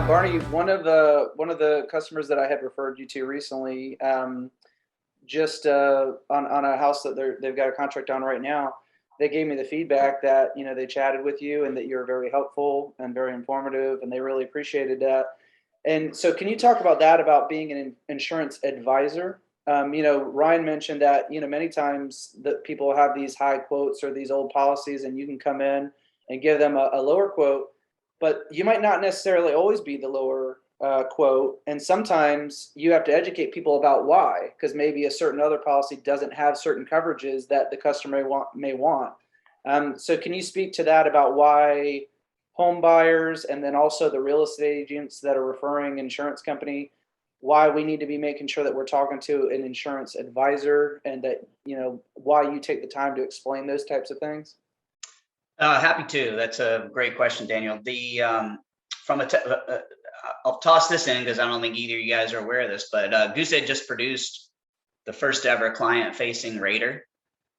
Barney, one of the customers that I had referred you to recently, just on a house that they've got a contract on right now, they gave me the feedback that they chatted with you and that you're very helpful and very informative, and they really appreciated that. And so, can you talk about that, about being an insurance advisor? Ryan mentioned that many times that people have these high quotes or these old policies, and you can come in and give them a lower quote, but you might not necessarily always be the lower quote. And sometimes you have to educate people about why, because maybe a certain other policy doesn't have certain coverages that the customer may want. So can you speak to that, about why home buyers and then also the real estate agents that are referring insurance company, why we need to be making sure that we're talking to an insurance advisor, and that, why you take the time to explain those types of things? Happy to. That's a great question, Daniel. From a I'll toss this in because I don't think either of you guys are aware of this, but Goosehead just produced the first ever client-facing rater.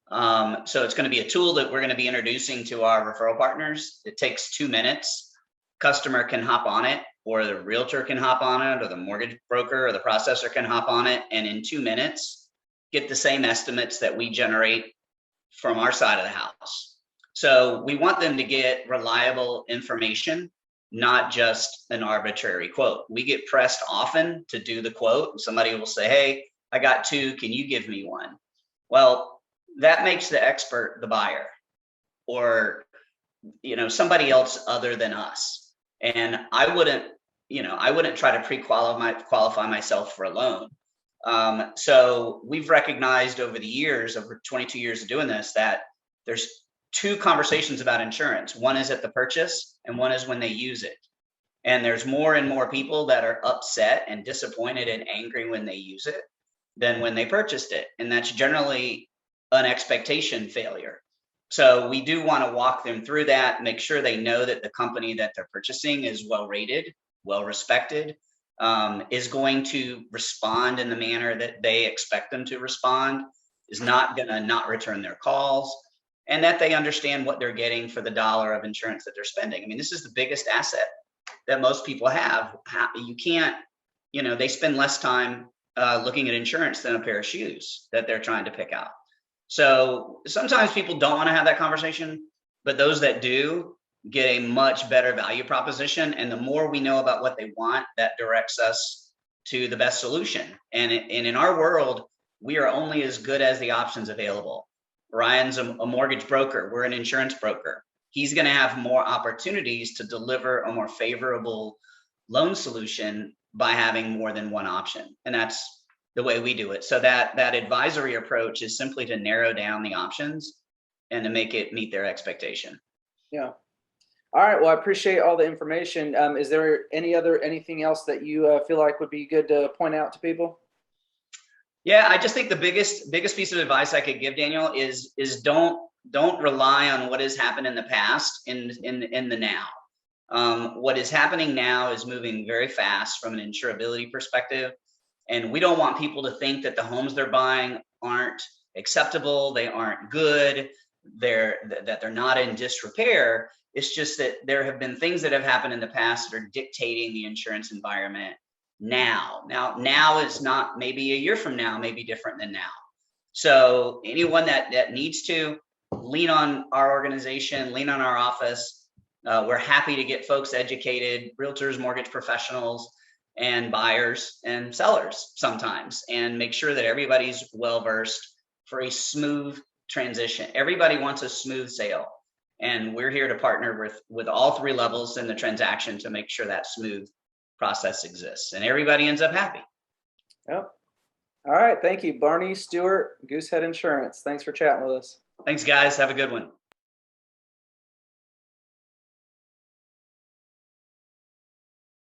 So it's going to be a tool that we're going to be introducing to our referral partners. It takes 2 minutes. Customer can hop on it, or the realtor can hop on it, or the mortgage broker or the processor can hop on it, and in 2 minutes get the same estimates that we generate from our side of the house. So we want them to get reliable information, not just an arbitrary quote. We get pressed often to do the quote. Somebody will say, "Hey, I got two, can you give me one?" Well, that makes the expert the buyer, or somebody else other than us. And I wouldn't try to qualify myself for a loan. So we've recognized over the years, over 22 years of doing this, that there's two conversations about insurance. One is at the purchase, and one is when they use it. And there's more and more people that are upset and disappointed and angry when they use it than when they purchased it. And that's generally an expectation failure. So we do want to walk them through that, make sure they know that the company that they're purchasing is well rated, well respected, is going to respond in the manner that they expect them to respond, is not going to not return their calls, and that they understand what they're getting for the dollar of insurance that they're spending. I mean, this is the biggest asset that most people have. You can't, they spend less time looking at insurance than a pair of shoes that they're trying to pick out. So sometimes people don't want to have that conversation, but those that do get a much better value proposition. And the more we know about what they want, that directs us to the best solution. And in our world, we are only as good as the options available. Ryan's a mortgage broker. We're an insurance broker. He's going to have more opportunities to deliver a more favorable loan solution by having more than one option. And that's the way we do it. So that advisory approach is simply to narrow down the options and to make it meet their expectation. Yeah. All right. Well, I appreciate all the information. Is there anything else that you feel like would be good to point out to people? Yeah, I just think the biggest piece of advice I could give, Daniel, is don't rely on what has happened in the past in the now. What is happening now is moving very fast from an insurability perspective, and we don't want people to think that the homes they're buying aren't acceptable, they aren't good, that they're not in disrepair. It's just that there have been things that have happened in the past that are dictating the insurance environment now is not, maybe a year from now may be different than now. So anyone that needs to lean on our organization, lean on our office, we're happy to get folks educated, realtors, mortgage professionals, and buyers and sellers sometimes, and make sure that everybody's well versed for a smooth transition. Everybody wants a smooth sale, and we're here to partner with all three levels in the transaction to make sure that smooth process exists and everybody ends up happy. Yep. All right. Thank you, Barney Stewart, Goosehead Insurance. Thanks for chatting with us. Thanks, guys. Have a good one.